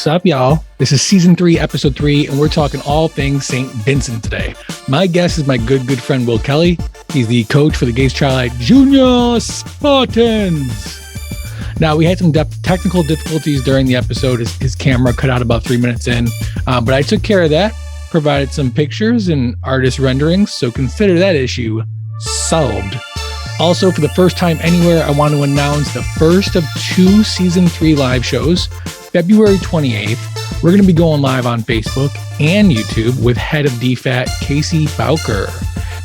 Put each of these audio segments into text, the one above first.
What's up, y'all? This is season 3, episode 3, and we're talking all things St. Vincent today. My guest is my good friend, Will Kelly. He's the coach for the Gates Charlie Junior Spartans. Now, we had some technical difficulties during the episode. His camera cut out about 3 minutes in, but I took care of that, provided some pictures and artist renderings, so consider that issue solved. Also, for the first time anywhere, I want to announce the first of 2 season 3 live shows. February 28th, we're going to be going live on Facebook and YouTube with head of DFAT, Casey Bowker.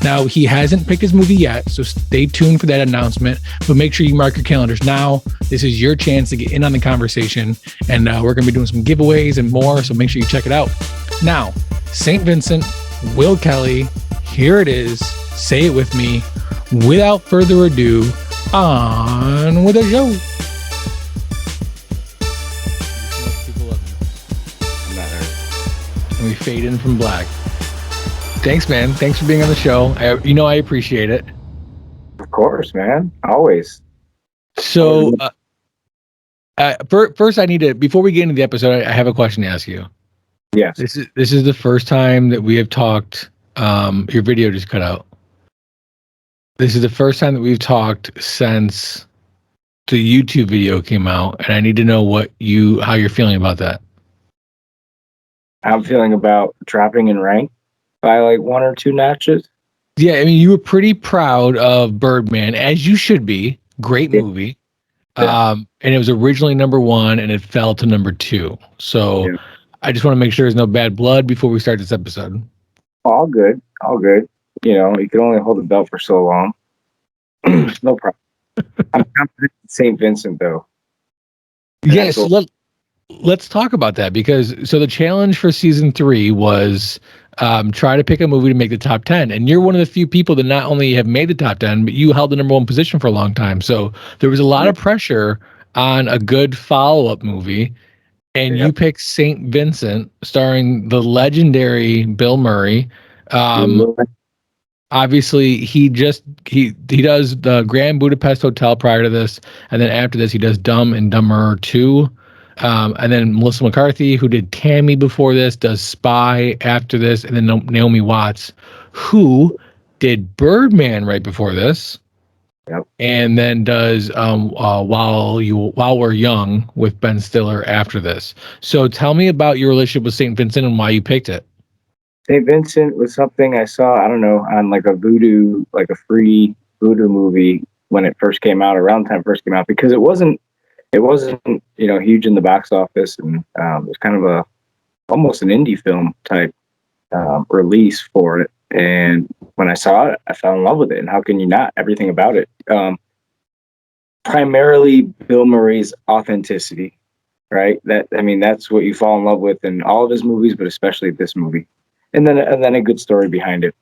Now, he hasn't picked his movie yet, so stay tuned for that announcement, but make sure you mark your calendars now. This is your chance to get in on the conversation, and we're going to be doing some giveaways and more, so make sure you check it out. Now, St. Vincent, Will Kelly, here it is. Say it with me. Without further ado, on with the show. And we fade in from black. Thanks, man. Thanks for being on the show. I appreciate it. Of course, man. Always. So, first, I need to, before we get into the episode, I have a question to ask you. Yes. This is the first time that we have talked. Your video just cut out. This is the first time that we've talked since the YouTube video came out, and I need to know how you're feeling about that. I'm feeling about dropping in rank by like 1 or 2 notches. Yeah, I mean, you were pretty proud of Birdman, as you should be. Great movie. Yeah. And it was originally number 1, and it fell to number 2. So yeah. I just want to make sure there's no bad blood before we start this episode. All good. All good. You know, you can only hold the belt for so long. No problem. I'm confident in St. Vincent, though. Yes, let's talk about that, because the challenge for season 3 was try to pick a movie to make the top 10. And you're one of the few people that not only have made the top 10, but you held the number 1 position for a long time. So there was a lot of pressure on a good follow-up movie. And you picked St. Vincent, starring the legendary Bill Murray. Obviously, he does the Grand Budapest Hotel prior to this, and then after this, he does Dumb and Dumber 2. And then Melissa McCarthy, who did Tammy before this, does Spy after this, and then Naomi Watts, who did Birdman right before this, and then does While We're Young with Ben Stiller after this. So tell me about your relationship with St. Vincent and why you picked it. St. Vincent was something I saw, I don't know, on like a free Voodoo movie when it first came out, around the time it first came out, because it wasn't, huge in the box office, and it was kind of almost an indie film type release for it. And when I saw it, I fell in love with it. And how can you not? Everything about it. Primarily Bill Murray's authenticity, right? That's what you fall in love with in all of his movies, but especially this movie. And then a good story behind it.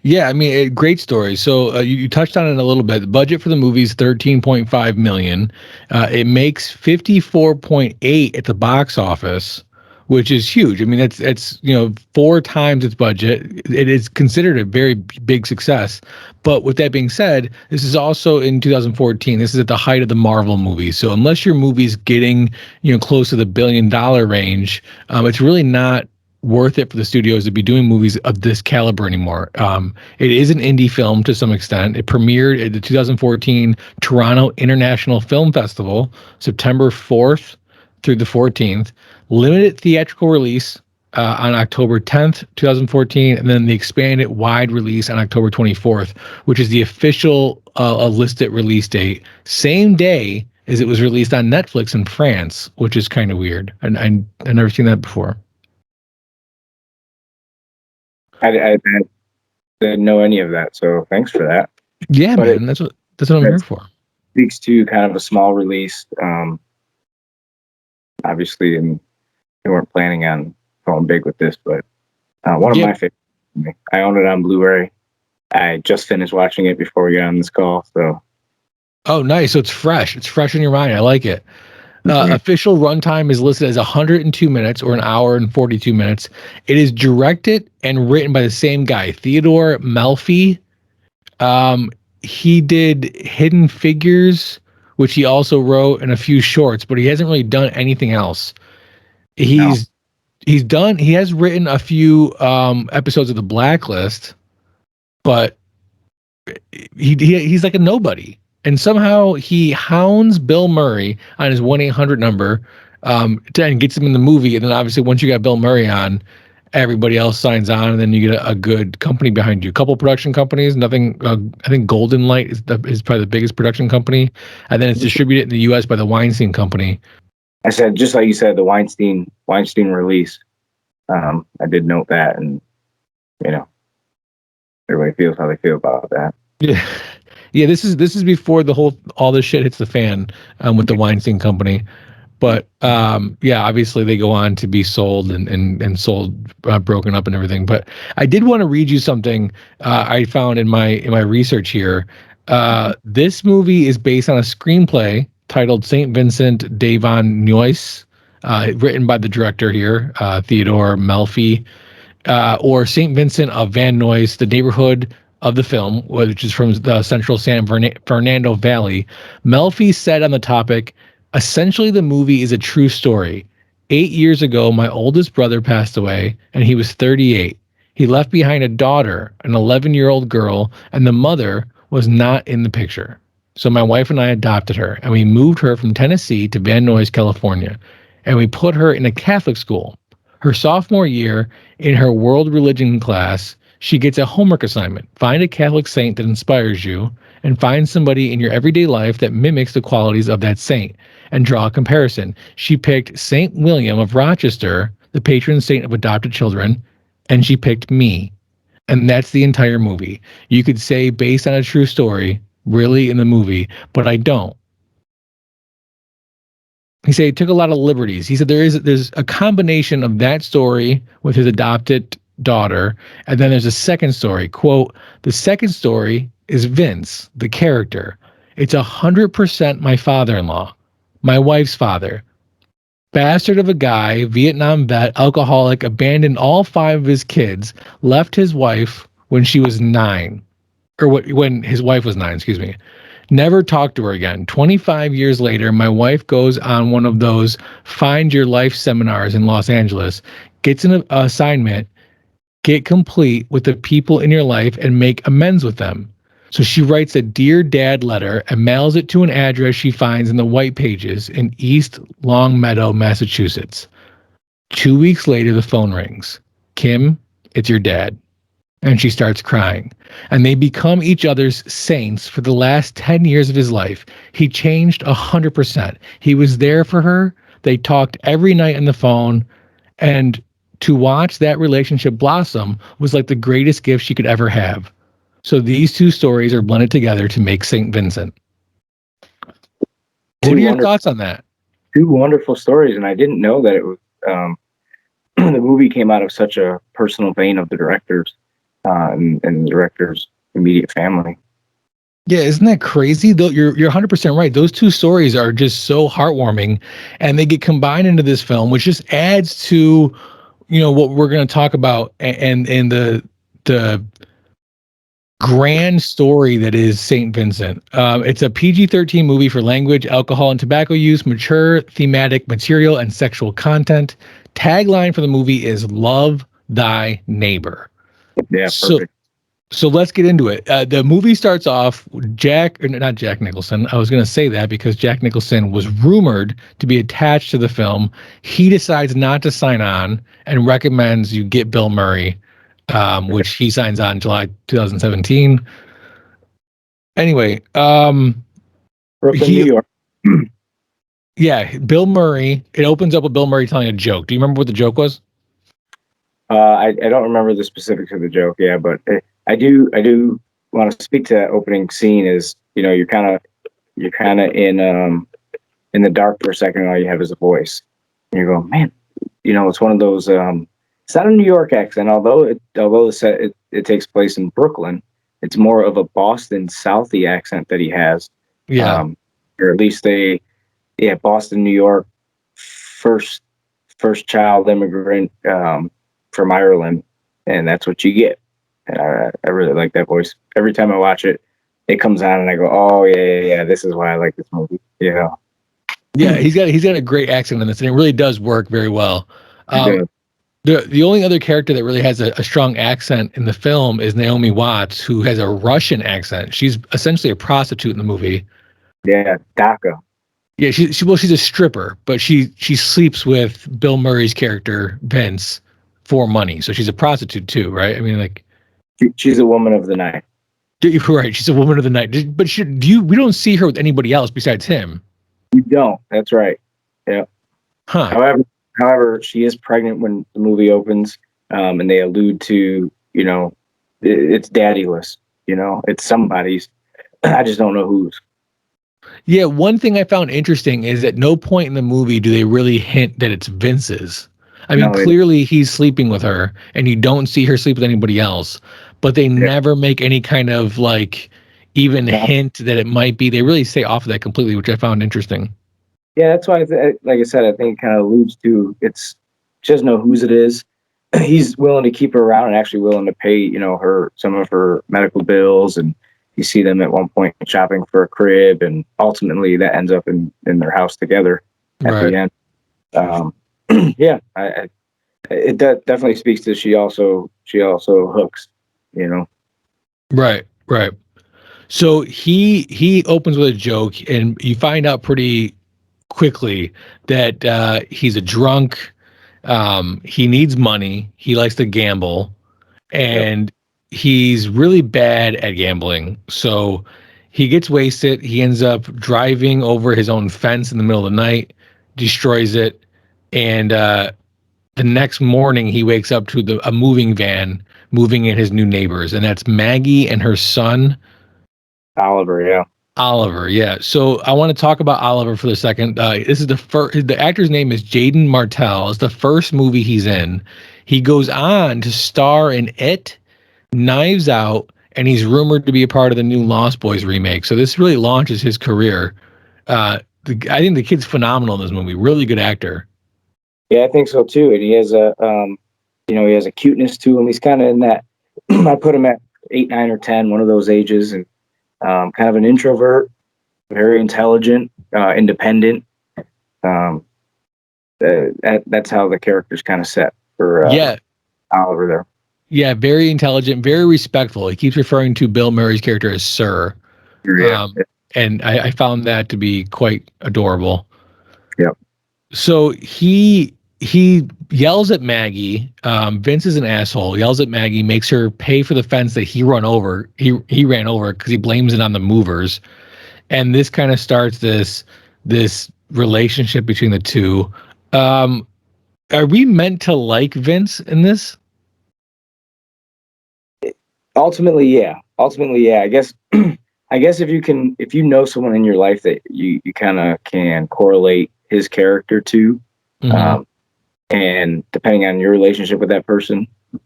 Yeah, I mean, great story. So you touched on it a little bit. The budget for the movie is $13.5 million. It makes $54.8 at the box office, which is huge. I mean, it's 4 times its budget. It is considered a very big success. But with that being said, this is also in 2014. This is at the height of the Marvel movies. So unless your movie's getting close to the $1 billion range, it's really not worth it for the studios to be doing movies of this caliber anymore. It is an indie film to some extent. It premiered at the 2014 Toronto International Film Festival, September 4th through the 14th. Limited theatrical release on October 10th, 2014, and then the expanded wide release on October 24th, which is the official listed release date. Same day as it was released on Netflix in France, which is kind of weird. And I've never seen that before. I didn't know any of that, so thanks for that. Yeah, but man, that's what I'm here for. Speaks to kind of a small release. Obviously, and they weren't planning on going big with this, but one of my favorites. I own it on Blu-ray. I just finished watching it before we got on this call, so. Oh, nice. So it's fresh. It's fresh in your mind. I like it. Official runtime is listed as 102 minutes, or an hour and 42 minutes. It is directed and written by the same guy, Theodore Melfi. He did Hidden Figures which he also wrote, and a few shorts, but he hasn't really done anything else. No. He has written a few episodes of The Blacklist, but he's like a nobody. And somehow he hounds Bill Murray on his 1-800 number, and gets him in the movie. And then obviously once you got Bill Murray on, everybody else signs on, and then you get a good company behind you. A couple production companies, nothing. I think Golden Light is probably the biggest production company, and then it's distributed in the U.S. by the Weinstein Company. I said, just like you said, the Weinstein release. I did note that, and everybody feels how they feel about that. Yeah, yeah. This is before all this shit hits the fan with the Weinstein Company. But yeah, obviously they go on to be sold and sold, broken up and everything. But I did want to read you something I found in my research here. This movie is based on a screenplay titled Saint Vincent de Van Nuys, written by the director here, Theodore Melfi, or Saint Vincent of Van Nuys, the neighborhood of the film, which is from the central San Fernando Valley. Melfi said on the topic, essentially, the movie is a true story. 8 years ago, my oldest brother passed away, and he was 38. He left behind a daughter, an 11-year-old girl, and the mother was not in the picture. So my wife and I adopted her, and we moved her from Tennessee to Van Nuys, California, and we put her in a Catholic school. Her sophomore year, in her world religion class, she gets a homework assignment. Find a Catholic saint that inspires you, and find somebody in your everyday life that mimics the qualities of that saint, and draw a comparison. She picked Saint William of Rochester, the patron saint of adopted children, and she picked me. And that's the entire movie. You could say based on a true story, really, in the movie, but I don't. He said he took a lot of liberties. He said there's a combination of that story with his adopted daughter, and then there's a second story. Quote, the second story is Vince, the character. It's 100% my father-in-law, my wife's father. Bastard of a guy, Vietnam vet, alcoholic, abandoned all 5 of his kids, left his wife when she was 9, or when his wife was 9, excuse me. Never talked to her again. 25 years later, my wife goes on one of those Find Your Life seminars in Los Angeles, gets an assignment, get complete with the people in your life and make amends with them. So she writes a Dear Dad letter and mails it to an address she finds in the white pages in East Longmeadow, Massachusetts. 2 weeks later, the phone rings. Kim, it's your dad. And she starts crying. And they become each other's saints for the last 10 years of his life. He changed 100%. He was there for her. They talked every night on the phone. And to watch that relationship blossom was like the greatest gift she could ever have. So these two stories are blended together to make St. Vincent. What are your thoughts on that? 2 wonderful stories, and I didn't know that it was the movie came out of such a personal vein of the directors and the director's immediate family. Yeah, isn't that crazy? Though you're 100% right. Those 2 stories are just so heartwarming, and they get combined into this film, which just adds to what we're going to talk about and the grand story that is St. Vincent. It's a PG-13 movie for language, alcohol, and tobacco use, mature thematic material, and sexual content. Tagline for the movie is "Love Thy Neighbor." Yeah, perfect. So let's get into it. The movie starts off not Jack Nicholson. I was going to say that because Jack Nicholson was rumored to be attached to the film. He decides not to sign on and recommends you get Bill Murray, which he signs on July 2017. Anyway, Brooklyn, New York. Yeah, Bill Murray. It opens up with Bill Murray telling a joke. Do you remember what the joke was? I don't remember the specifics of the joke. Yeah, but I do want to speak to that opening scene. Is you're kind of in the dark for a second. All you have is a voice, and you go, man, it's one of those. It's not a New York accent, although it takes place in Brooklyn. It's more of a Boston Southie accent that he has. Yeah, or at least Boston, New York, first child immigrant from Ireland, and that's what you get. And I really like that voice. Every time I watch it, it comes on and I go, oh yeah, this is why I like this movie. Yeah. Yeah, he's got a great accent in this, and it really does work very well. Yeah. The only other character that really has a strong accent in the film is Naomi Watts, who has a Russian accent. She's essentially a prostitute in the movie. Yeah, DACA. Yeah, she's a stripper, but she sleeps with Bill Murray's character Vince for money. So she's a prostitute too, right? I mean, like She's a woman of the night. you're right. She's a woman of the night. But we don't see her with anybody else besides him. You don't. That's right. Yeah. Huh. However, she is pregnant when the movie opens, and they allude to, it's daddyless. It's somebody's. I just don't know whose. Yeah, one thing I found interesting is at no point in the movie do they really hint that it's Vince's. I mean, clearly he's sleeping with her, and you don't see her sleep with anybody else, but they never make any kind of even hint that it might be. They really stay off of that completely, which I found interesting. Yeah, that's why, like I said, I think it kind of alludes to she doesn't know whose it is. He's willing to keep her around and actually willing to pay, some of her medical bills, and you see them at one point shopping for a crib, and ultimately that ends up in their house together at the end. Yeah, it definitely speaks to she also hooks, Right. So he opens with a joke, and you find out pretty quickly that he's a drunk. He needs money. He likes to gamble, and he's really bad at gambling. So he gets wasted. He ends up driving over his own fence in the middle of the night, destroys it, and the next morning he wakes up to a moving van moving in his new neighbors, and that's Maggie and her son Oliver. Yeah. So I want to talk about Oliver for the second. This is the actor's name is Jaden Martell. It's the first movie he's in. He goes on to star in It, Knives Out, and he's rumored to be a part of the new Lost Boys remake. So this really launches his career. I think the kid's phenomenal in this movie. Really good actor. Yeah, I think so too. And he has he has a cuteness to him. He's kind of in that. I put him at 8, 9, or 10, one of those ages, and kind of an introvert, very intelligent, independent. That's how the character's kind of set for Oliver there. Yeah, very intelligent, very respectful. He keeps referring to Bill Murray's character as Sir. Yeah. And I found that to be quite adorable. Yep. So he yells at Maggie. Vince is an asshole. Yells at Maggie, makes her pay for the fence that he ran over because he blames it on the movers. And this kind of starts this relationship between the two. Are we meant to like Vince in this? Ultimately, yeah. I guess if you know someone in your life that you kind of can correlate his character to, and depending on your relationship with that person,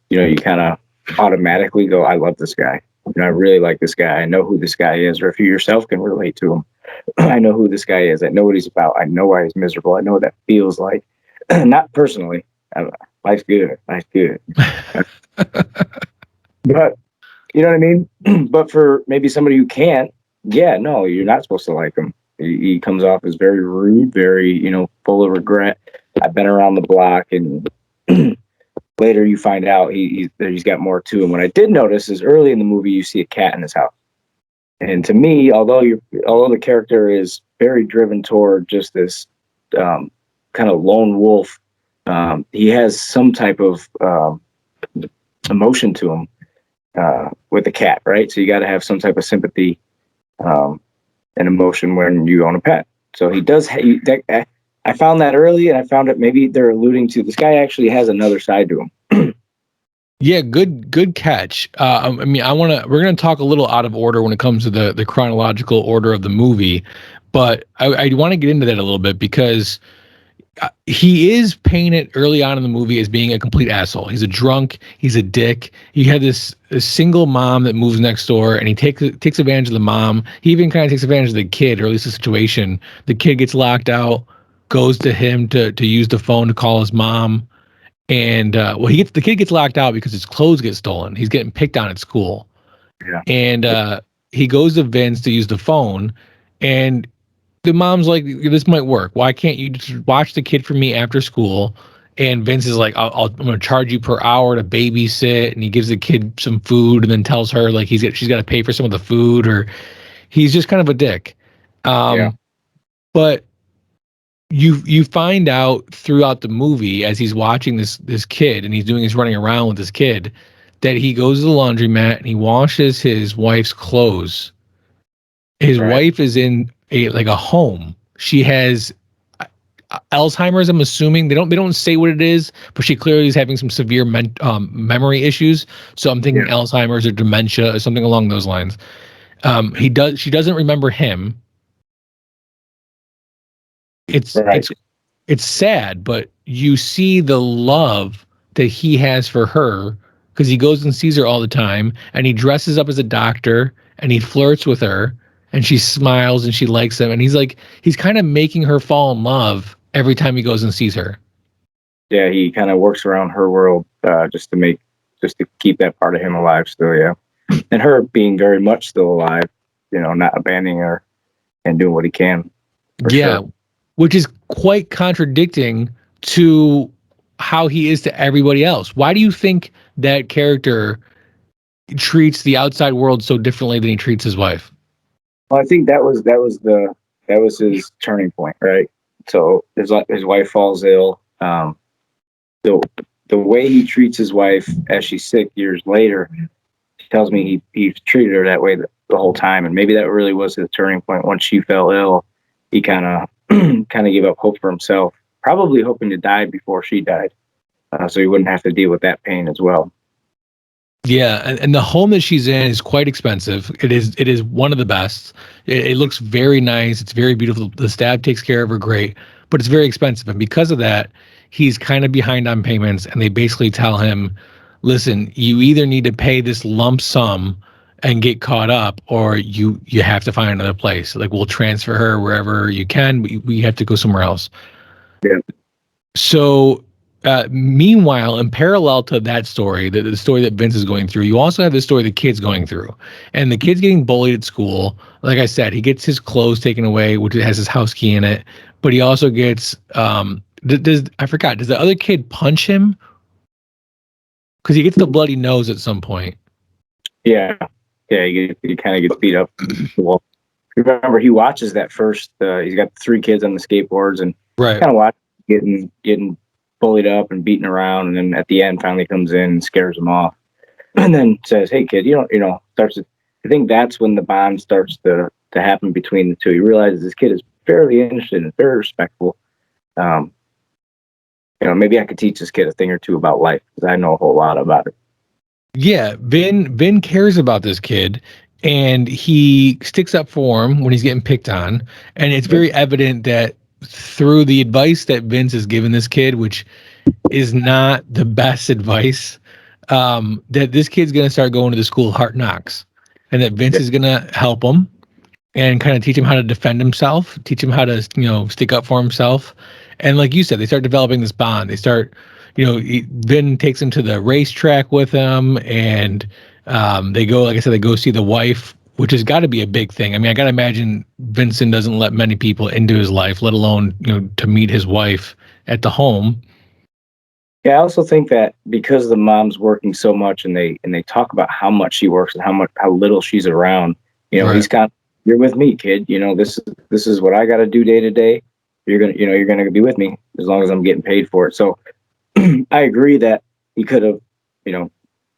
you kind of automatically go, I love this guy. I really like this guy. I know who this guy is. Or if you yourself can relate to him, I know who this guy is. I know what he's about. I know why he's miserable. I know what that feels like. Not personally. Life's good. But you know what I mean? But for maybe somebody who can't, no, you're not supposed to like him. He comes off as very rude, very, full of regret. I've been around the block, and later you find out he's got more to him. What I did notice is early in the movie, you see a cat in his house. And to me, although the character is very driven toward just this kind of lone wolf, he has some type of emotion to him with the cat, right? So you got to have some type of sympathy and emotion when you own a pet. So he does. I found that early, and I found it maybe they're alluding to this guy actually has another side to him. Yeah, good catch. We're going to talk a little out of order when it comes to the chronological order of the movie, but I want to get into that a little bit because he is painted early on in the movie as being a complete asshole. He's a drunk. He's a dick. He had this single mom that moves next door, and he takes advantage of the mom. He even kind of takes advantage of the kid, or at least the situation. The kid gets locked out, goes to him to use the phone to call his mom. And the kid gets locked out because his clothes get stolen. He's getting picked on at school. Yeah. And he goes to Vince to use the phone, and the mom's like, "This might work. Why can't you just watch the kid for me after school?" And Vince is like, I'm going to charge you per hour to babysit. And he gives the kid some food and then tells her like she's got to pay for some of the food, or he's just kind of a dick. Yeah. But you find out throughout the movie as he's watching this kid and he's doing his running around with this kid that he goes to the laundromat and he washes his wife's clothes. His wife is in a home. She has Alzheimer's, I'm assuming. They don't say what it is, but she clearly is having some severe memory issues. So I'm thinking Alzheimer's or dementia or something along those lines. She doesn't remember him. It's sad, but you see the love that he has for her because he goes and sees her all the time, and he dresses up as a doctor and he flirts with her, and she smiles and she likes him, and he's kind of making her fall in love every time he goes and sees her. Yeah, he kind of works around her world just to keep that part of him alive still, yeah. And her being very much still alive, not abandoning her and doing what he can. Yeah, sure. Which is quite contradicting to how he is to everybody else. Why do you think that character treats the outside world so differently than he treats his wife? Well, I think that was his turning point, right? So his wife falls ill. The way he treats his wife as she's sick years later tells me he's treated her that way the whole time, and maybe that really was his turning point. Once she fell ill, he kind of gave up hope for himself, probably hoping to die before she died, so he wouldn't have to deal with that pain as well. Yeah, and the home that she's in is quite expensive. It is one of the best. It looks very nice. It's very beautiful. The staff takes care of her great, but it's very expensive. And because of that, he's kind of behind on payments. And they basically tell him, listen, you either need to pay this lump sum and get caught up, or you have to find another place. Like, we'll transfer her wherever you can, but we have to go somewhere else. Yeah. So meanwhile, in parallel to that story, the story that Vince is going through, you also have the story the kid's going through. And the kid's getting bullied at school. Like I said, he gets his clothes taken away, which has his house key in it. But he also gets, does the other kid punch him? Because he gets the bloody nose at some point. Yeah. Yeah, he kind of gets beat up. Well, remember, he watches that first, he's got 3 kids on the skateboards, and kind of watch getting bullied up and beaten around, and then at the end finally comes in and scares him off, and then says, "Hey kid, starts to." I think that's when the bond starts to happen between the two. He realizes this kid is fairly interested and very respectful. Maybe I could teach this kid a thing or two about life because I know a whole lot about it. Yeah, Vin cares about this kid, and he sticks up for him when he's getting picked on, and it's very evident that through the advice that Vince has given this kid, which is not the best advice, that this kid's going to start going to the school Hard Knocks, and that Vince is going to help him and kind of teach him how to defend himself, teach him how to, stick up for himself. And like you said, they start developing this bond. They start, Vin takes him to the racetrack with him, and they go, like I said, they go see the wife, which has got to be a big thing. I mean, I got to imagine Vincent doesn't let many people into his life, let alone, to meet his wife at the home. Yeah, I also think that because the mom's working so much, and they talk about how much she works and how little she's around, he's kind of, you're with me, kid. This is what I got to do day to day. You're gonna be with me as long as I'm getting paid for it. So I agree that he could have,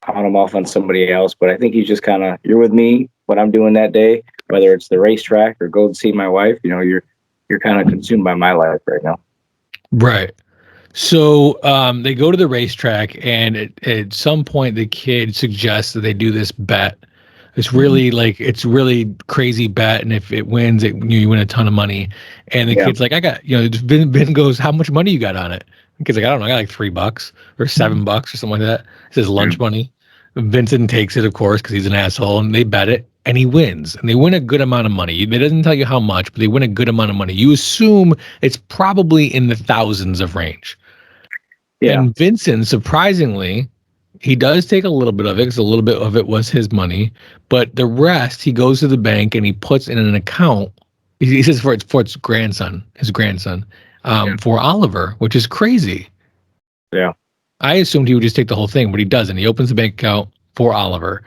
pawned him off on somebody else, but I think he's just kind of, you're with me, what I'm doing that day, whether it's the racetrack or go and see my wife. You're kind of consumed by my life right now. Right. So they go to the racetrack, and at some point the kid suggests that they do this bet. It's really it's really crazy bet, and if it wins, you win a ton of money. And the kid's like, I got, Vin goes, how much money you got on it? The kid's like, I don't know, I got like $3 or $7 or something like that. It says lunch money. Vincent takes it, of course, because he's an asshole, and they bet it, and he wins, and they win a good amount of money. It doesn't tell you how much, but they win a good amount of money. You assume it's probably in the thousands of range. Yeah. And Vincent, surprisingly, He does take a little bit of it because a little bit of it was his money, but the rest he goes to the bank and he puts in an account. He says for its grandson, his grandson, Yeah. for Oliver, which is crazy. Yeah. I assumed he would just take the whole thing, but he doesn't. He opens the bank account for Oliver.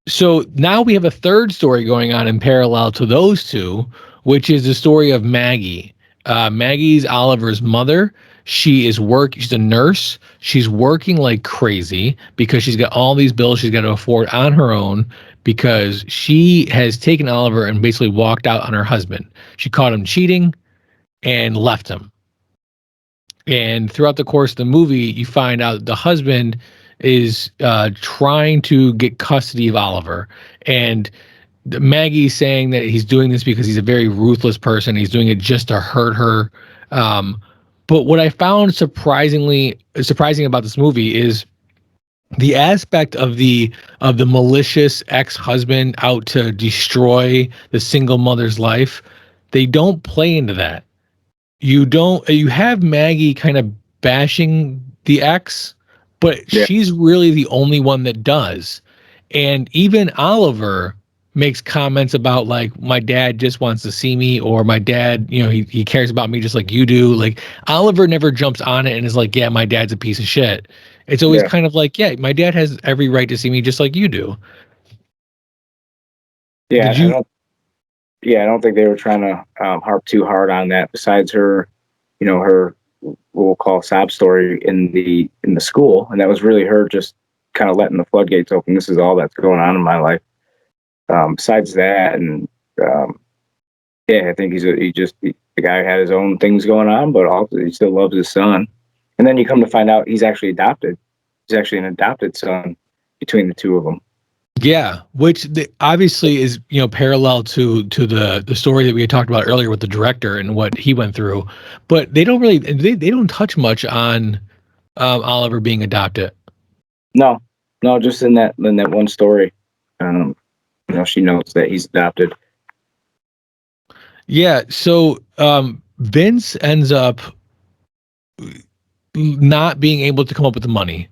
So now we have a third story going on in parallel to those two, which is the story of Maggie. Maggie's Oliver's mother. She's a nurse. She's working like crazy because she's got all these bills she's got to afford on her own because she has taken Oliver and basically walked out on her husband. She caught him cheating and left him. And throughout the course of the movie, you find out the husband is trying to get custody of Oliver. And Maggie's saying that he's doing this because he's a very ruthless person. He's doing it just to hurt her. But what I found surprising about this movie is the aspect of the malicious ex-husband out to destroy the single mother's life. They don't play into that. You have Maggie kind of bashing the ex, but she's really the only one that does. And even Oliver makes comments about like, my dad just wants to see me, or my dad, he cares about me just like you do. Like, Oliver never jumps on it and is like, yeah, my dad's a piece of shit. It's always kind of like, yeah, my dad has every right to see me just like you do. Yeah, I don't think they were trying to harp too hard on that. Besides her, her what we'll call sob story in the school, and that was really her just kind of letting the floodgates open. This is all that's going on in my life. Besides that, and I think the guy had his own things going on, but also he still loves his son. And then you come to find out he's actually adopted. He's actually an adopted son between the two of them. Yeah, which obviously is parallel to the story that we had talked about earlier with the director and what he went through, but they don't really they don't touch much on Oliver being adopted. No, just in that one story, she knows that he's adopted. Yeah, so Vince ends up not being able to come up with the money,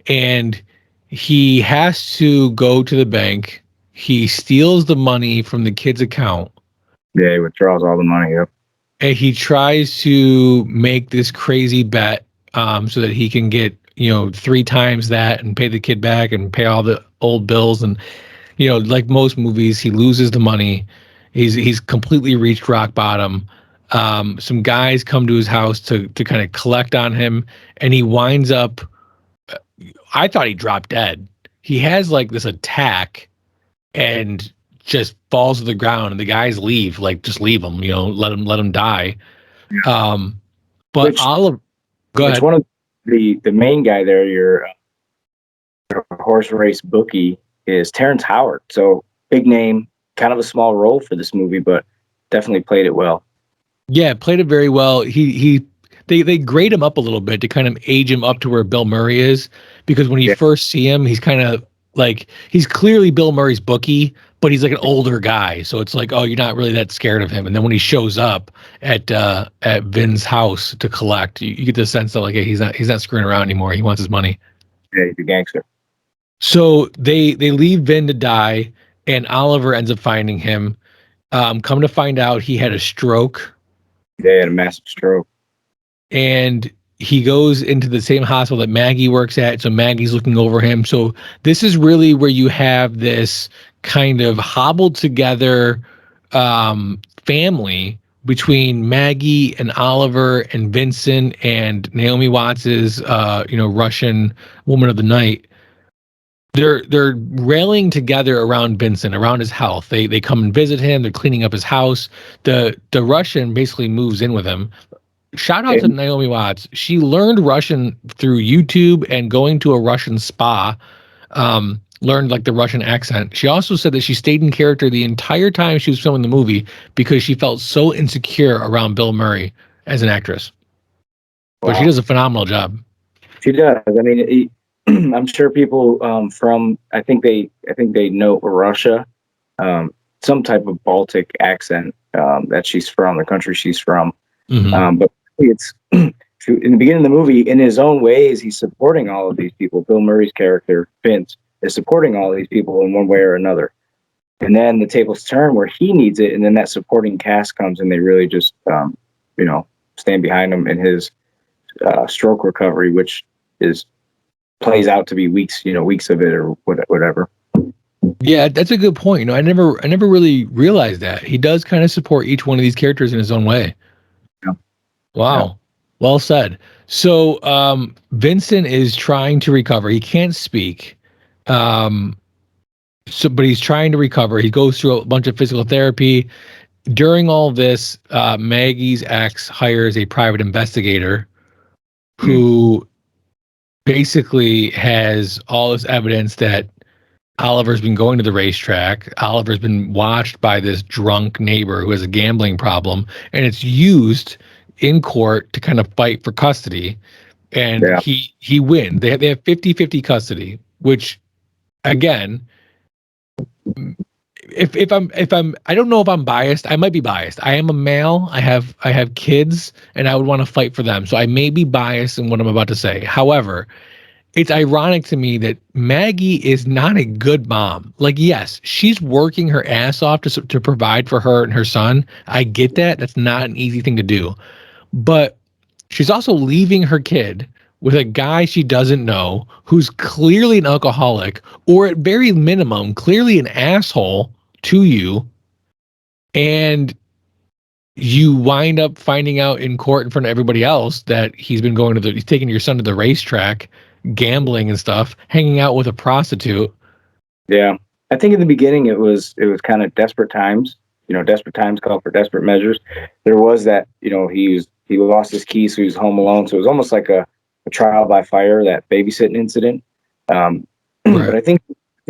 and he has to go to the bank. He steals the money from the kid's account. Yeah, he withdraws all the money. Yep. And he tries to make this crazy bet so that he can get 3 times that and pay the kid back and pay all the old bills. And like most movies, he loses the money. He's completely reached rock bottom. Some guys come to his house to kind of collect on him, and he winds up. I thought he dropped dead. He has like this attack and just falls to the ground, and the guys leave, like, just leave him, let him die. But Oliver, go ahead. One of the main guy there, your horse race bookie, is Terrence Howard. So big name, kind of a small role for this movie, but definitely played it well. Yeah, played it very well. They grade him up a little bit to kind of age him up to where Bill Murray is, because when you first see him, he's kind of like, he's clearly Bill Murray's bookie, but he's like an older guy. So it's like, oh, you're not really that scared of him. And then when he shows up at Vin's house to collect, you get the sense that like, hey, he's not screwing around anymore. He wants his money. Yeah, he's a gangster. So they leave Vin to die, and Oliver ends up finding him. Come to find out, he had a stroke. Yeah, he had a massive stroke. And he goes into the same hospital that Maggie works at. So Maggie's looking over him. So this is really where you have this kind of hobbled together family between Maggie and Oliver and Vincent and Naomi Watts's Russian woman of the night. They're railing together around Vincent, around his health. They come and visit him. They're cleaning up his house. The Russian basically moves in with him. Shout out to Naomi Watts. She learned Russian through YouTube and going to a Russian spa. Learned like the Russian accent. She also said that she stayed in character the entire time she was filming the movie because she felt so insecure around Bill Murray as an actress. Wow. But she does a phenomenal job. She does. I mean, I'm sure people from I think they know Russia, some type of Baltic accent that she's from, the country she's from. Mm-hmm. But it's in the beginning of the movie, in his own ways, he's supporting all of these people. Bill Murray's character, Vince, is supporting all of these people in one way or another. And then the tables turn where he needs it, and then that supporting cast comes, and they really just, stand behind him in his stroke recovery, which plays out to be weeks of it or whatever. Yeah, that's a good point. I never really realized that. He does kind of support each one of these characters in his own way. Yeah. Wow. Yeah. Well said. So Vincent is trying to recover. He can't speak. But he's trying to recover. He goes through a bunch of physical therapy. During all this, Maggie's ex hires a private investigator who basically has all this evidence that Oliver's been going to the racetrack. Oliver's been watched by this drunk neighbor who has a gambling problem, and it's used in court to kind of fight for custody. And he wins. They have 50-50 custody, which, again, if I'm I don't know if I'm biased. I might be biased. I am a male. I have kids, and I would want to fight for them. So I may be biased in what I'm about to say. However, it's ironic to me that Maggie is not a good mom. Like, yes, she's working her ass off to provide for her and her son. I get that. That's not an easy thing to do. But she's also leaving her kid with a guy she doesn't know who's clearly an alcoholic, or at very minimum, clearly an asshole to you. And you wind up finding out in court in front of everybody else that he's taking your son to the racetrack, gambling and stuff, hanging out with a prostitute. Yeah. I think in the beginning it was kind of desperate times. Desperate times call for desperate measures. There was that, he lost his keys, so he was home alone. So it was almost like a trial by fire, that babysitting incident. Right. But I think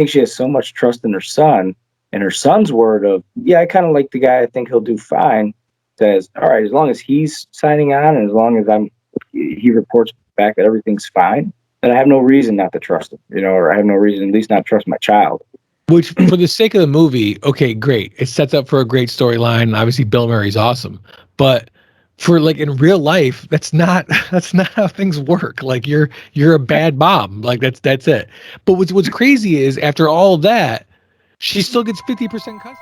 she has so much trust in her son, and her son's word of, yeah, I kind of like the guy. I think he'll do fine. Says, all right, as long as he's signing on, and as long as he reports back that everything's fine, then I have no reason not to trust him, or I have no reason at least not to trust my child. Which, for the sake of the movie, okay, great. It sets up for a great storyline. Obviously, Bill Murray's awesome, but for like in real life, that's not how things work. Like you're a bad mom. Like that's it. But what's crazy is after all that, she still gets 50% custody.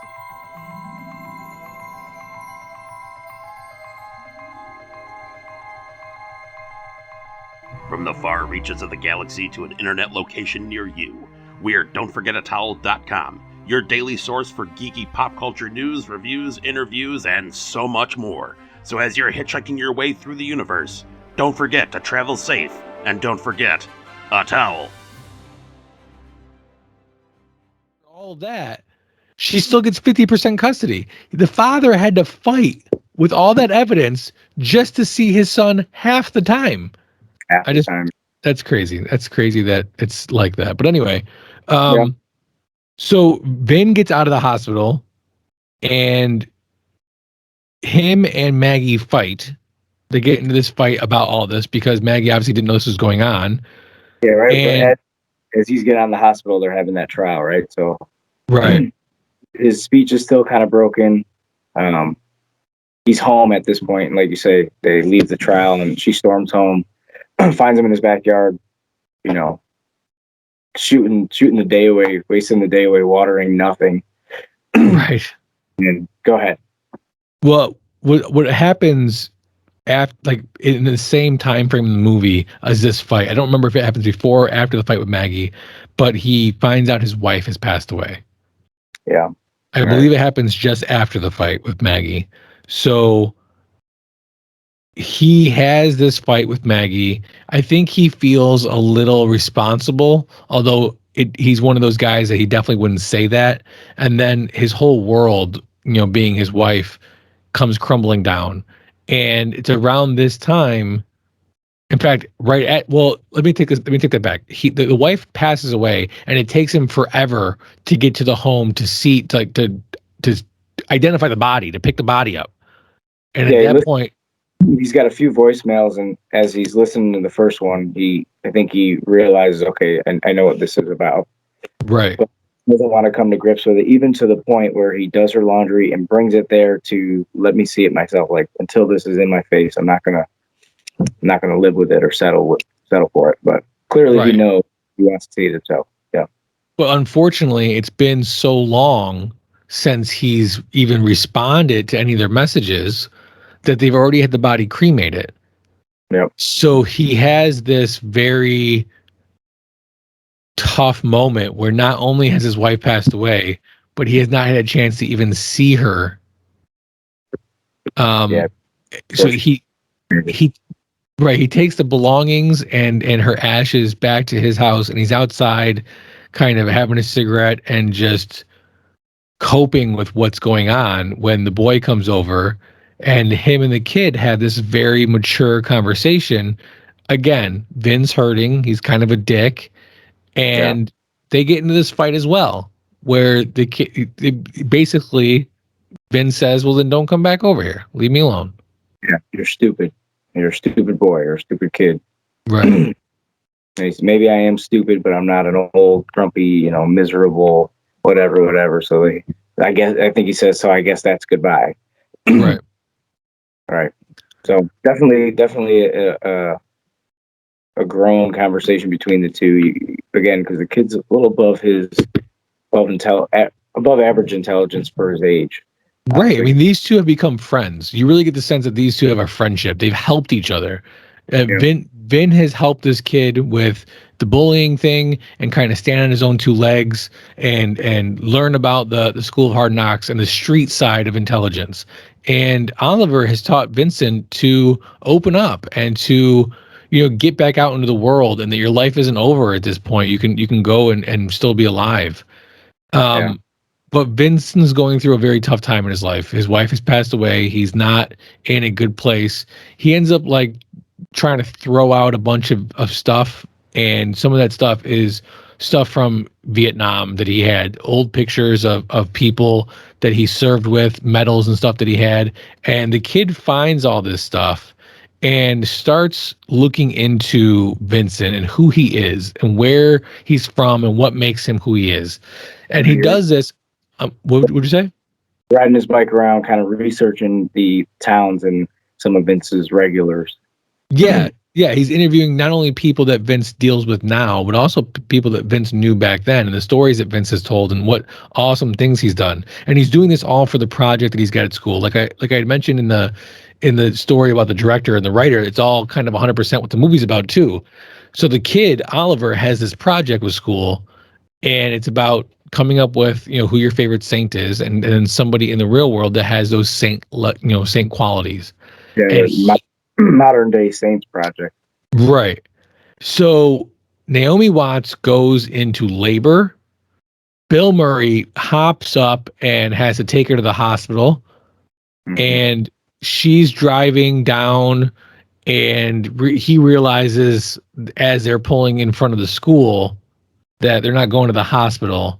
From the far reaches of the galaxy to an internet location near you, we're Don'tForgetATowel.com, your daily source for geeky pop culture news, reviews, interviews, and so much more. So as you're hitchhiking your way through the universe, don't forget to travel safe, and don't forget a towel. All that, she still gets 50% custody. The father had to fight with all that evidence just to see his son half the time. That's crazy. That's crazy that it's like that. But anyway, so Vin gets out of the hospital, and him and Maggie fight. They get into this fight about all this because Maggie obviously didn't know this was going on. Yeah, right. And as he's getting out of the hospital, they're having that trial, right? So, right. His speech is still kind of broken. He's home at this point, and like you say, they leave the trial, and she storms home. Finds him in his backyard, shooting the day away, wasting the day away, watering nothing. Right. And go ahead. Well, what happens after, like in the same time frame in the movie as this fight? I don't remember if it happens before or after the fight with Maggie, but he finds out his wife has passed away. Yeah. I believe it happens just after the fight with Maggie. So he has this fight with Maggie. I think he feels a little responsible, although he's one of those guys that he definitely wouldn't say that. And then his whole world, being his wife, comes crumbling down. And it's around this time. In fact, let me take that back. The wife passes away, and it takes him forever to get to the home to identify the body, to pick the body up. And at that point, he's got a few voicemails, and as he's listening to the first one, I think he realizes, okay, and I know what this is about. Right. But he doesn't want to come to grips with it, even to the point where he does her laundry and brings it there to let me see it myself. Like, until this is in my face, I'm not gonna not going to live with it or settle for it. But clearly, Right. he knows he wants to see it. So yeah, But unfortunately, it's been so long since he's even responded to any of their messages that they've already had the body cremated. yep, So he has this very tough moment where not only has his wife passed away, but he has not had a chance to even see her. yeah. So he right, he takes the belongings and her ashes back to his house, and he's outside kind of having a cigarette and just coping with what's going on when the boy comes over, and him and the kid have this very mature conversation. Again, Vin's hurting, he's kind of a dick, and they get into this fight as well, where the kid basically, Vin says, well, then don't come back over here, leave me alone. Yeah, you're stupid. You're a stupid boy or a stupid kid. Right. And he said, maybe I am stupid, but I'm not an old, grumpy, miserable, whatever. So I think he says, so I guess that's goodbye. Right. All right. So definitely a grown conversation between the two. Again, because the kid's a little above average intelligence for his age. Right. I mean, these two have become friends. You really get the sense that these two have a friendship. They've helped each other. Vin has helped this kid with the bullying thing and kind of stand on his own two legs and learn about the school of hard knocks and the street side of intelligence. And Oliver has taught Vincent to open up and to get back out into the world, and that your life isn't over at this point. You can go and still be alive. But Vincent's going through a very tough time in his life. His wife has passed away. He's not in a good place. He ends up like trying to throw out a bunch of stuff, and some of that stuff is stuff from Vietnam that he had, old pictures of people that he served with, medals and stuff that he had. And the kid finds all this stuff and starts looking into Vincent and who he is and where he's from and what makes him who he is. And he does this. What would you say? Riding his bike around, kind of researching the towns and some of Vince's regulars. Yeah. He's interviewing not only people that Vince deals with now, but also people that Vince knew back then, and the stories that Vince has told, and what awesome things he's done. And he's doing this all for the project that he's got at school. Like I had mentioned in the story about the director and the writer, it's all kind of 100% what the movie's about too. So the kid Oliver has this project with school, and it's about coming up with who your favorite saint is, and then somebody in the real world that has those saint qualities. Modern day Saints project. Right. So Naomi Watts goes into labor. Bill Murray hops up and has to take her to the hospital, and she's driving down, and he realizes as they're pulling in front of the school that they're not going to the hospital.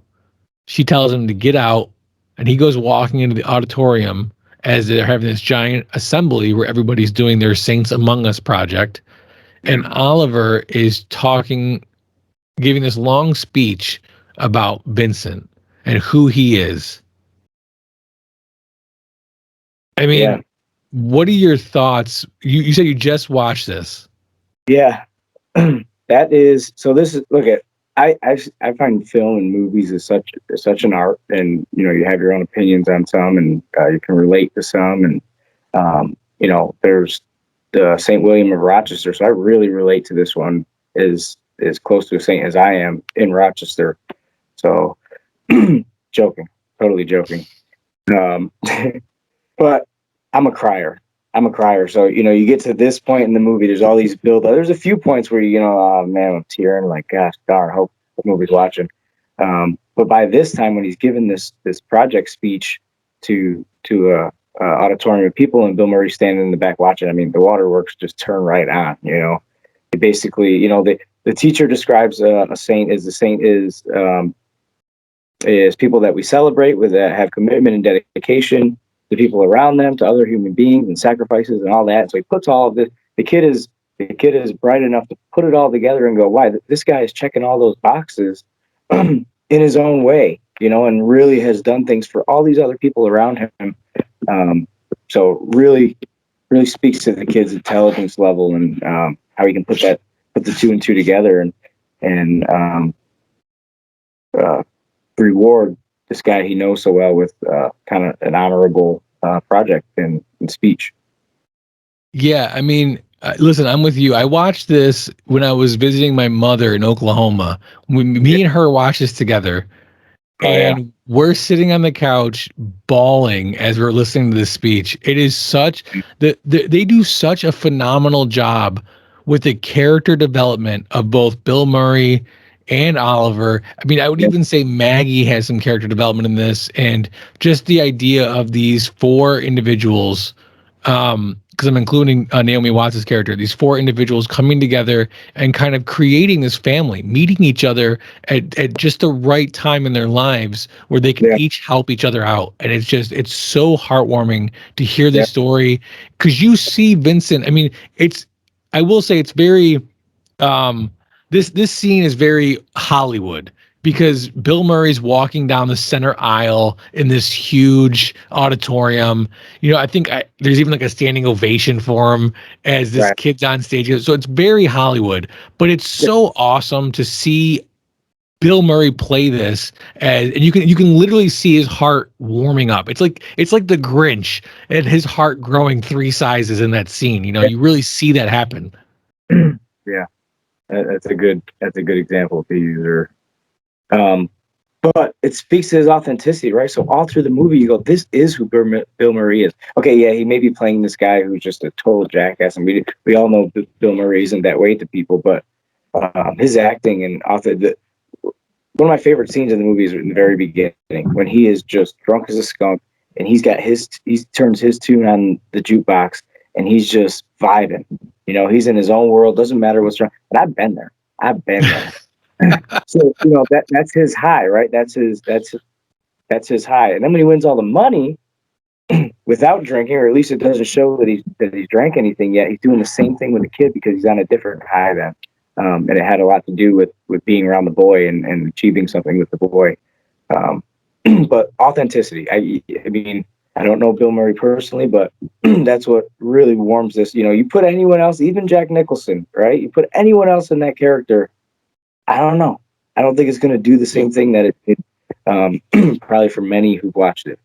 She tells him to get out, and he goes walking into the auditorium as they're having this giant assembly where everybody's doing their Saints Among Us project. And Oliver is giving this long speech about Vincent and who he is. I mean, what are your thoughts? You said you just watched this. Yeah, that is. So this is, I find film and movies is such an art, and you have your own opinions on some, and you can relate to some, and there's the St. William of Rochester, so I really relate to this one. Is close to a saint as I am in Rochester, so totally joking, but I'm a crier. So, you get to this point in the movie, there's all these there's a few points where, oh man, I'm tearing, like, gosh darn, I hope the movie's watching. But by this time, when he's given this project speech to a auditorium of people, and Bill Murray standing in the back watching, I mean, the waterworks just turn right on, It basically, the teacher describes a saint as is people that we celebrate with, that have commitment and dedication to people around them, to other human beings, and sacrifices and all that. So he puts all of this. The kid is bright enough to put it all together and go, "Why, this guy is checking all those boxes in his own way, and really has done things for all these other people around him." So really, really speaks to the kid's intelligence level and how he can put the two and two together and reward this guy he knows so well with kind of an honorable project and speech. Yeah, I mean, listen, I'm with you. I watched this when I was visiting my mother in Oklahoma. Me and her watched this together, and we're sitting on the couch bawling as we're listening to this speech. It is such they do such a phenomenal job with the character development of both Bill Murray and Oliver. I mean, I would even say Maggie has some character development in this, and just the idea of these four individuals, because I'm including Naomi Watts' character, these four individuals coming together and kind of creating this family, meeting each other at just the right time in their lives where they can each help each other out. And it's so heartwarming to hear this story, because you see Vincent. I mean, I will say it's very, this scene is very Hollywood, because Bill Murray's walking down the center aisle in this huge auditorium. You know, I think there's even like a standing ovation for him as this kid's on stage. So it's very Hollywood, but it's so awesome to see Bill Murray play this, and you can literally see his heart warming up. It's like the Grinch and his heart growing 3 sizes in that scene. You know, you really see that happen. Yeah, that's a good example to use. But it speaks to his authenticity, right? So all through the movie, you go, this is who Bill Murray is. Okay, yeah, he may be playing this guy who's just a total jackass, and we all know Bill Murray isn't that way to people, but his acting and one of my favorite scenes in the movie is in the very beginning, when he is just drunk as a skunk, and he turns his tune on the jukebox, and he's just vibing. You know, he's in his own world, doesn't matter what's wrong. And I've been there. So, you know, that's his high, right? That's his high. And then when he wins all the money without drinking, or at least it doesn't show that he's drank anything yet, he's doing the same thing with the kid because he's on a different high then. And it had a lot to do with being around the boy and achieving something with the boy. But authenticity. I mean, I don't know Bill Murray personally, but that's what really warms this. You know, you put anyone else, even Jack Nicholson, right? You put anyone else in that character, I don't know. I don't think it's going to do the same thing that it did, probably for many who watched it.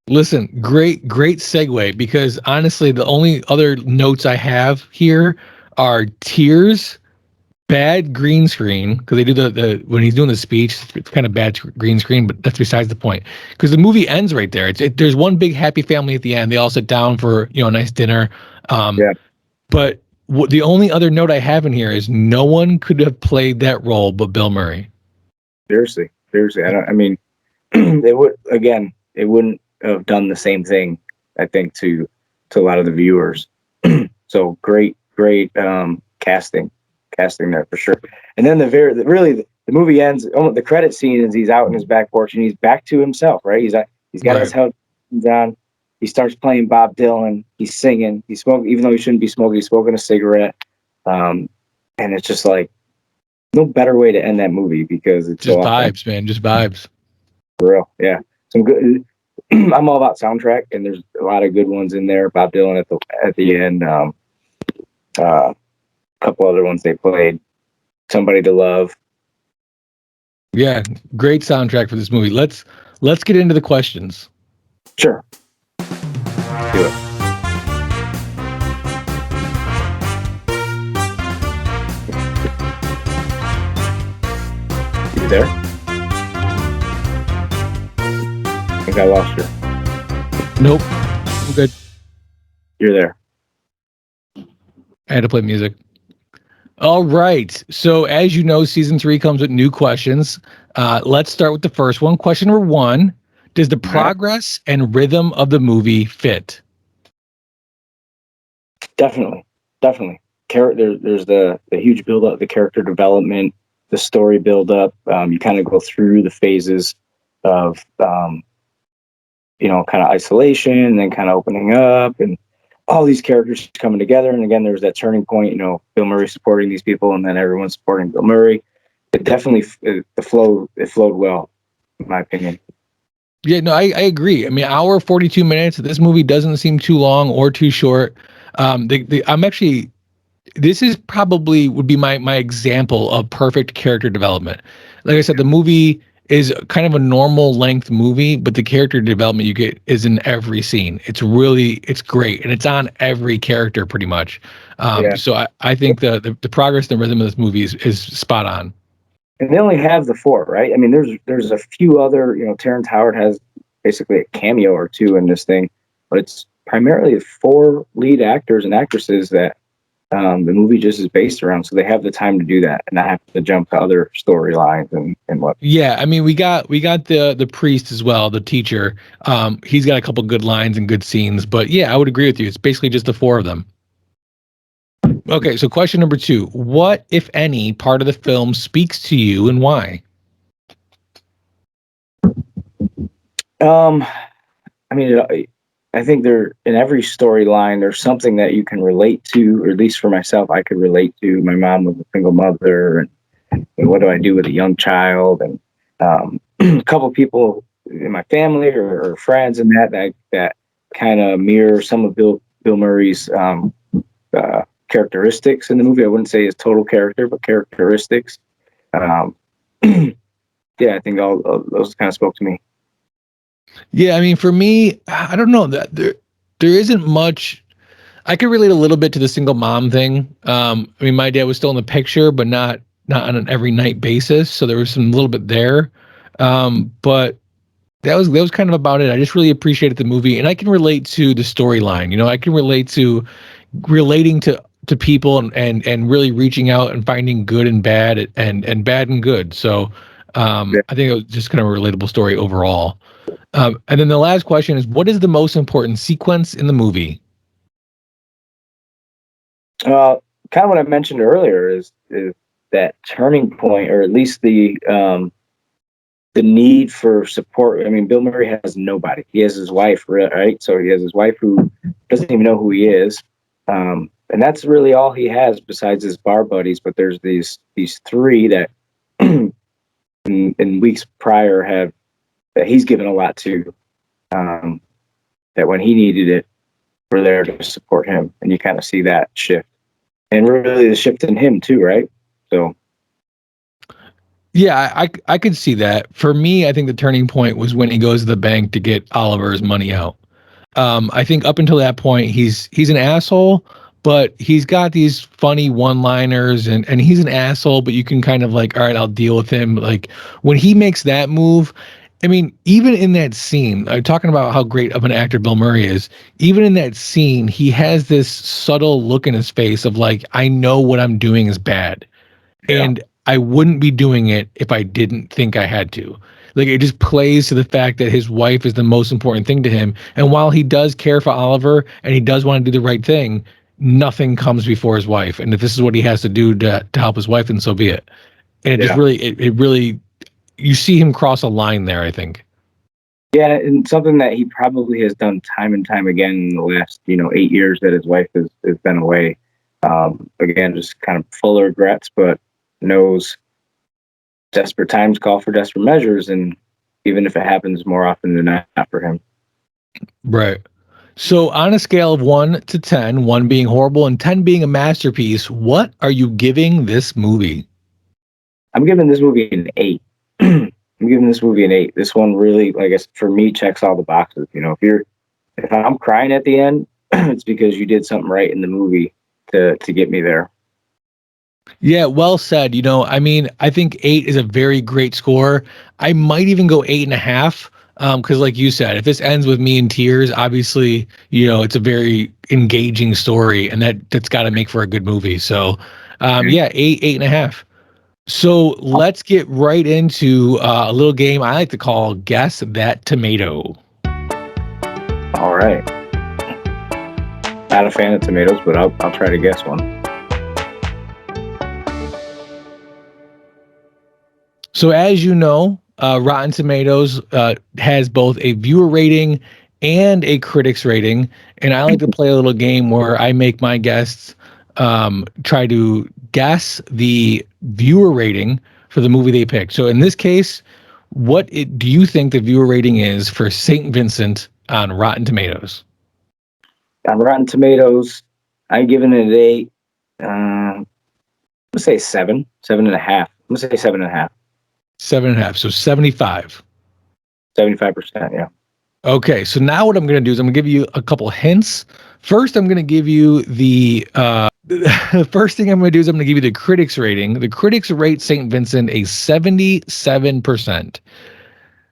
Listen, great segue, because honestly, the only other notes I have here are tears, bad green screen, because they do the when he's doing the speech, it's kind of bad green screen, but that's besides the point, because the movie ends right there. There's one big happy family at the end. They all sit down for, you know, a nice dinner. But the only other note I have in here is no one could have played that role but Bill Murray. Seriously. I mean, it wouldn't have done the same thing, I think, to a lot of the viewers. So great casting there for sure. And then the movie ends. The credit scene is he's out in his back porch and he's back to himself, right? He's got his headphones on. He starts playing Bob Dylan. He's singing. He's smoking, even though he shouldn't be smoking. He's smoking a cigarette. And it's just like no better way to end that movie, because it's just vibes, man. Just vibes. For real, yeah. Some good. I'm all about soundtrack, and there's a lot of good ones in there. Bob Dylan at the end. A couple other ones they played. Somebody to Love. Yeah, great soundtrack for this movie. Let's get into the questions. Sure. Do it. You there? I think I lost you. Nope. I'm good. You're there. I had to play music. All right. So as you know, season 3 comes with new questions. Let's start with the first one. Question number 1. Does the progress and rhythm of the movie fit? Definitely. There's the huge build-up, the character development, the story build-up. You kind of go through the phases of, kind of isolation, and then kind of opening up, and all these characters coming together. And again, there's that turning point, Bill Murray supporting these people, and then everyone supporting Bill Murray. It definitely, it flowed well, in my opinion. Yeah, no, I agree. I mean, hour 42 minutes. This movie doesn't seem too long or too short. I'm actually, this is probably would be my example of perfect character development. Like I said, the movie is kind of a normal length movie, but the character development you get is in every scene. It's great, and it's on every character pretty much. Yeah. So I think the progress and the rhythm of this movie is spot on. And they only have the four, right? I mean, there's a few other, Terrence Howard has basically a cameo or two in this thing, but it's primarily four lead actors and actresses that the movie just is based around. So they have the time to do that and not have to jump to other storylines and what. Yeah, I mean, we got the priest as well, the teacher. He's got a couple good lines and good scenes, but yeah, I would agree with you. It's basically just the four of them. Okay, so question number 2. What, if any, part of the film speaks to you and why? I mean, I think in every storyline, there's something that you can relate to, or at least for myself, I could relate to. My mom was a single mother, and what do I do with a young child? And a couple people in my family or friends and that kind of mirror some of Bill Murray's characteristics in the movie. I wouldn't say his total character, but characteristics. Yeah, I think all those kind of spoke to me. Yeah, I mean, for me, I don't know that there isn't much. I could relate a little bit to the single mom thing. I mean, my dad was still in the picture, but not on an every night basis. So there was some little bit there. But that was kind of about it. I just really appreciated the movie, and I can relate to the storyline. I can relate to relating to people and really reaching out and finding good and bad and bad and good. So I think it was just kind of a relatable story overall. And then the last question is, what is the most important sequence in the movie? Kind of what I mentioned earlier is that turning point, or at least the need for support. I mean, Bill Murray has nobody. He has his wife, right? So he has his wife who doesn't even know who he is. And that's really all he has besides his bar buddies. But there's these three that in weeks prior that he's given a lot to, that when he needed it, were there to support him. And you kind of see that shift. And really the shift in him too, right? So yeah, I could see that. For me, I think the turning point was when he goes to the bank to get Oliver's money out. I think up until that point, he's an asshole, but he's got these funny one-liners, and he's an asshole, but you can kind of like, all right, I'll deal with him. Like when he makes that move, I mean, even in that scene, I'm talking about how great of an actor Bill Murray is. Even in that scene, he has this subtle look in his face of like, I know what I'm doing is bad. yeah. And I wouldn't be doing it if I didn't think I had to. Like it just plays to the fact that his wife is the most important thing to him. And while he does care for Oliver and he does want to do the right thing, nothing comes before his wife. And if this is what he has to do to help his wife, then so be it. And it just really, it really, you see him cross a line there, I think. Yeah, and something that he probably has done time and time again in the last, 8 years that his wife has been away. Again, just kind of full of regrets, but knows desperate times call for desperate measures, and even if it happens more often than not for him. Right. So on a scale of 1 to 10, 1 being horrible and 10 being a masterpiece, what are you giving this movie? I'm giving this movie an 8. I'm giving this movie an 8. This one really, I guess, for me, checks all the boxes. If I'm crying at the end, it's because you did something right in the movie to get me there. Yeah, well said. I mean, I think 8 is a very great score. I might even go 8.5. Because like you said, if this ends with me in tears, obviously, it's a very engaging story, and that's got to make for a good movie. So, yeah, 8.5. So let's get right into a little game I like to call Guess That Tomato. All right. Not a fan of tomatoes, but I'll try to guess one. So as you know, Rotten Tomatoes has both a viewer rating and a critics rating, and I like to play a little game where I make my guests try to guess the viewer rating for the movie they picked. So in this case, do you think the viewer rating is for St. Vincent on Rotten Tomatoes? On Rotten Tomatoes, I'm giving it an 8. Let's say 7.5. I'm gonna say 7.5. 7.5. So 75. 75%. Yeah. Okay, so now what I'm going to do is I'm going to give you a couple hints. First, I'm going to give you the first thing I'm going to do is I'm going to give you the critics rating. The critics rate St. Vincent a 77%.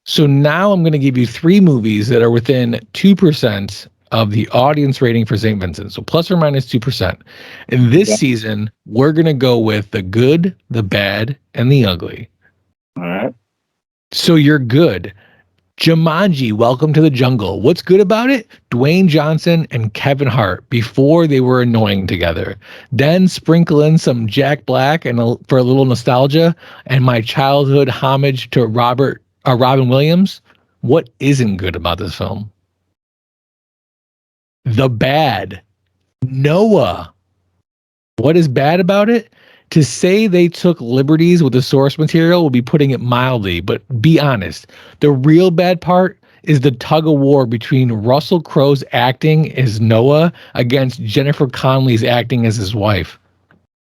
So now I'm going to give you 3 movies that are within 2% of the audience rating for St. Vincent. So plus or minus 2%. And this season, we're going to go with the good, the bad, and the ugly. All right. So you're good. Jumanji, Welcome to the Jungle. What's good about it? Dwayne Johnson and Kevin Hart before they were annoying together. Then sprinkle in some Jack Black and for a little nostalgia and my childhood homage to Robin Williams. What isn't good about this film? The bad. Noah. What is bad about it? To say they took liberties with the source material will be putting it mildly, but be honest. The real bad part is the tug of war between Russell Crowe's acting as Noah against Jennifer Connelly's acting as his wife.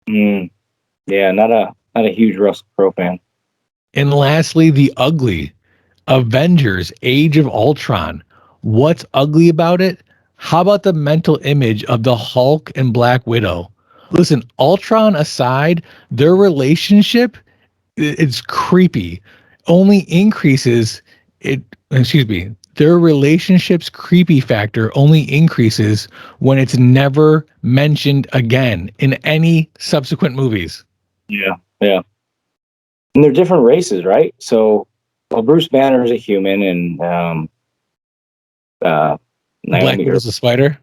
Yeah, not a huge Russell Crowe fan. And lastly, the ugly. Avengers, Age of Ultron. What's ugly about it? How about the mental image of the Hulk and Black Widow? Listen, Ultron aside, their relationship, it's creepy. Only increases their relationship's creepy factor only increases when it's never mentioned again in any subsequent movies. Yeah. And they're different races, right? So, Bruce Banner is a human, and Black Widow's a spider.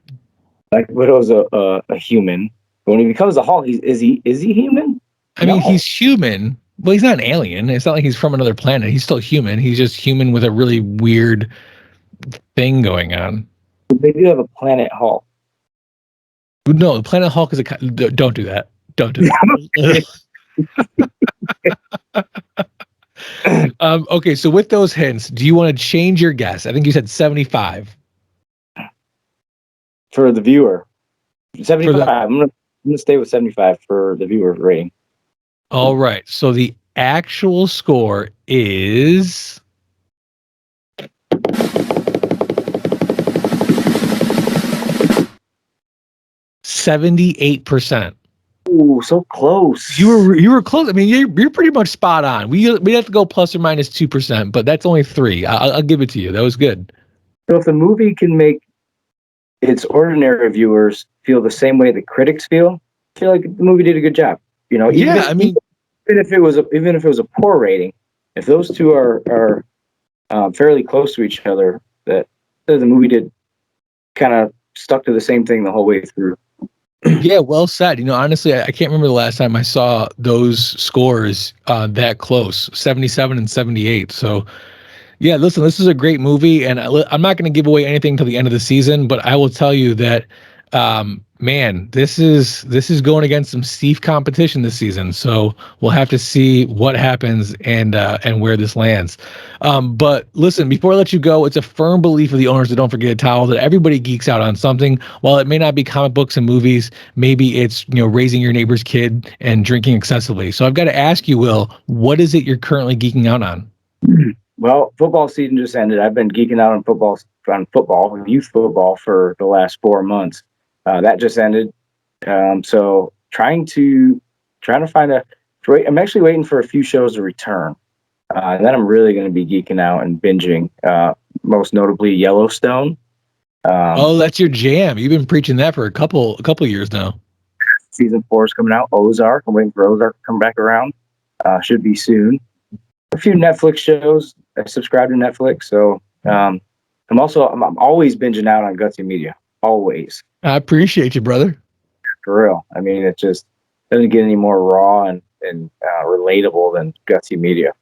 Black Widow's a human. But when he becomes a Hulk, is he human? I mean, he's human. Well, he's not an alien. It's not like he's from another planet. He's still human. He's just human with a really weird thing going on. They do have a planet Hulk. No, the planet Hulk is don't do that. Don't do that. Okay, so with those hints, do you want to change your guess? I think you said 75. For the viewer. 75. I'm gonna stay with 75 for the viewer rating. All right. So the actual score is 78%. Ooh, so close. You were close. I mean, you're pretty much spot on. We have to go plus or minus 2%, but that's only 3. I'll give it to you. That was good. So if the movie can make its ordinary viewers feel the same way the critics feel, I feel like the movie did a good job. You know, even if it was a poor rating, if those two are fairly close to each other, that the movie did kind of stuck to the same thing the whole way through. Yeah, well said. You know, honestly, I can't remember the last time I saw those scores that close, 77 and 78. So, yeah, listen, this is a great movie, and I'm not going to give away anything till the end of the season, but I will tell you that, man, this is going against some stiff competition this season. So we'll have to see what happens and where this lands. But listen, before I let you go, it's a firm belief of the owners that Don't Forget a Towel that everybody geeks out on something. While it may not be comic books and movies, maybe it's raising your neighbor's kid and drinking excessively. So I've got to ask you, Will, what is it you're currently geeking out on? Well, football season just ended. I've been geeking out on youth football for the last 4 months. That just ended. So trying to find I'm actually waiting for a few shows to return. And then I'm really going to be geeking out and binging, most notably Yellowstone. That's your jam. You've been preaching that for a couple years now. Season 4 is coming out. Ozark. I'm waiting for Ozark to come back around. Should be soon. A few Netflix shows. I subscribe to Netflix, so I'm always binging out on Gutsy Media. Always. I appreciate you, brother. For real. I mean, it just doesn't get any more raw and relatable than Gutsy Media.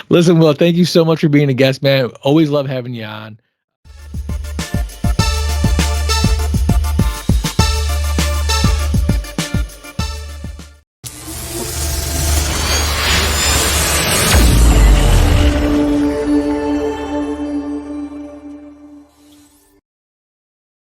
Listen, Will, thank you so much for being a guest, man. Always love having you on.